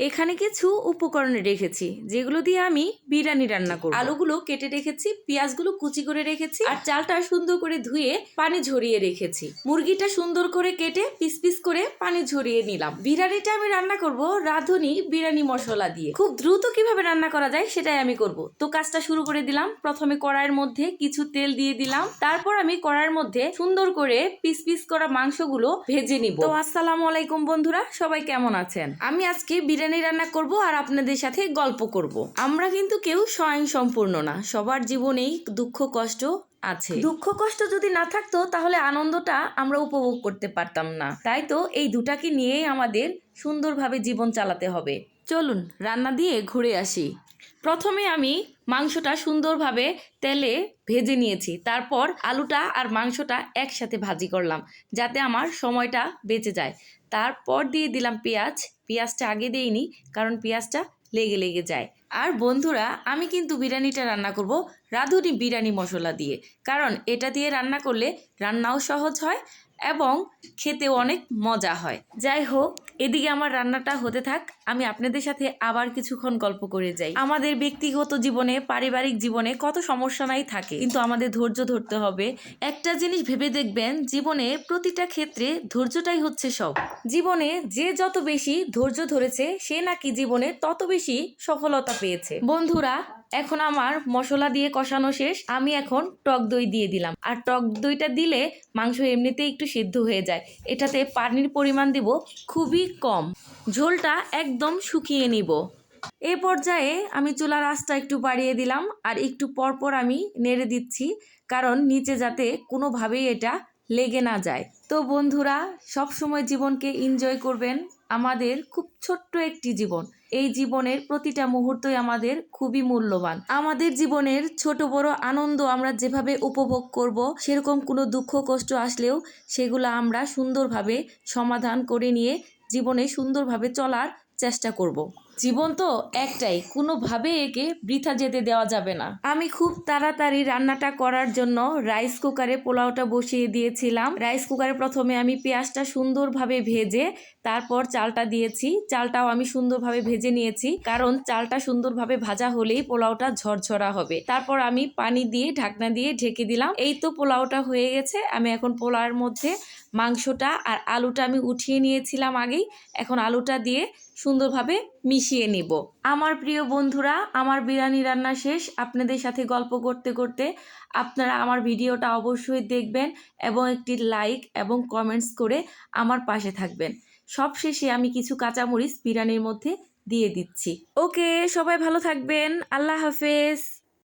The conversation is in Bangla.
এখানে কিছু উপকরণ রেখেছি যেগুলো দিয়ে আমি বিরিয়ানি রান্না করব। আলুগুলো কেটে রেখেছি, পেঁয়াজগুলো কুচি করে রেখেছি, আর চালটা সুন্দর করে ধুয়ে পানি ঝরিয়ে রেখেছি। মুরগিটা সুন্দর করে কেটে পিস পিস করে পানি ঝরিয়ে নিলাম। বিরিয়ানিটা আমি রান্না করব রাঁধুনি বিরিয়ানি মশলা দিয়ে। খুব দ্রুত কিভাবে রান্না করা যায় সেটাই আমি করব। তো কাজটা শুরু করে দিলাম। প্রথমে কড়াইয়ের মধ্যে কিছু তেল দিয়ে দিলাম, তারপর আমি কড়াইয়ের মধ্যে সুন্দর করে পিস পিস করা মাংসগুলো ভেজে নিব। তো আসসালামু আলাইকুম বন্ধুরা, সবাই কেমন আছেন? আমি আজকে বিরিয়ানি রান্না করব আর আপনাদের সাথে গল্প করব। আমরা কিন্তু কেউ স্বয়ং সম্পূর্ণ না, সবার জীবনেই দুঃখ কষ্ট আছে। দুঃখ কষ্ট যদি না থাকতো তাহলে আনন্দটা আমরা উপভোগ করতে পারতাম না। তাই তো এই দুটাকে নিয়েই আমাদের সুন্দরভাবে জীবন চালাতে হবে। চলুন রান্না দিয়ে ঘুরে আসি। প্রথমে আমি মাংসটা সুন্দরভাবে তেলে ভেজে নিয়েছি, তারপর আলুটা আর মাংসটা একসাথে ভাজি করলাম যাতে আমার সময়টা বেঁচে যায়। তারপর দিয়ে দিলাম পেঁয়াজ। পেঁয়াজটা আগে দেইনি কারণ পেঁয়াজটা লেগে লেগে যায়। আর বন্ধুরা, আমি কিন্তু বিরিয়ানিটা রান্না করব রাঁধুনি বিরিয়ানি মশলা দিয়ে, কারণ এটা দিয়ে রান্না করলে রান্নাও সহজ হয় এবং খেতেও অনেক মজা হয়। যাই হোক, এদিকে আমার রান্নাটা হতে থাক, আমি আপনাদের সাথে আবার কিছুক্ষণ গল্প করে যাই। আমাদের ব্যক্তিগত জীবনে, পারিবারিক জীবনে কত সমস্যা নাই থাকে, কিন্তু আমাদের ধৈর্য ধরতে হবে। একটা জিনিস ভেবে দেখবেন, জীবনে প্রতিটা ক্ষেত্রে ধৈর্যটাই হচ্ছে সব। জীবনে যে যত বেশি ধৈর্য ধরেছে সে নাকি জীবনে তত বেশি সফলতা পেয়েছে। বন্ধুরা, এখন আমার মশলা দিয়ে কষানো শেষ। আমি এখন টক দই দিয়ে দিলাম, আর টক দইটা দিলে মাংস এমনিতেই একটু সিদ্ধ হয়ে যায়। এটাতে পানির পরিমাণ দিব খুবই কম, ঝোলটা একদম শুকিয়ে নিব। এ পর্যায়ে আমি চুলার আঁচটা একটু বাড়িয়ে দিলাম, আর একটু পরপর আমি নেড়ে দিচ্ছি, কারণ নিচে যাতে কোনোভাবেই এটা লেগে না যায়। তো বন্ধুরা, সব সময় জীবনকে এনজয় করবেন। আমাদের খুব ছোট্ট একটি জীবন, এই জীবনের প্রতিটা মুহূর্তই আমাদের খুবই মূল্যবান। আমাদের জীবনের ছোট বড় আনন্দ আমরা যেভাবে উপভোগ করব, সেরকম কোনো দুঃখ কষ্ট আসলেও সেগুলো আমরা সুন্দরভাবে সমাধান করে নিয়ে জীবনে সুন্দরভাবে চলার চেষ্টা করব। জীবন তো একটাই, কোনোভাবে একে বৃথা যেতে দেওয়া যাবে না। আমি খুব তাড়াতাড়ি রান্নাটা করার জন্য রাইস কুকারে পোলাওটা বসিয়ে দিয়েছিলাম। রাইস কুকারে প্রথমে আমি পেঁয়াজটা সুন্দরভাবে ভেজে তারপর চালটা দিয়েছি। চালটাও আমি সুন্দরভাবে ভেজে নিয়েছি, কারণ চালটা সুন্দরভাবে ভাজা হলেই পোলাওটা ঝরঝরা হবে। তারপর আমি পানি দিয়ে ঢাকনা দিয়ে ঢেকে দিলাম। এই তো পোলাওটা হয়ে গেছে। আমি এখন পোলাওর মধ্যে মাংসটা আর আলুটা আমি উঠিয়ে নিয়েছিলাম আগেই, এখন আলুটা দিয়ে সুন্দরভাবে মিশিয়ে নিব। আমার প্রিয় বন্ধুরা, আমার বিরিয়ানি রান্না শেষ। আপনাদের সাথে গল্প করতে করতে আপনারা আমার ভিডিওটা অবশ্যই দেখবেন এবং একটি লাইক এবং কমেন্টস করে আমার পাশে থাকবেন। সবশেষে আমি কিছু কাঁচামরিচ বিরিয়ানির মধ্যে দিয়ে দিচ্ছি। ওকে, সবাই ভালো থাকবেন। আল্লাহ হাফেজ।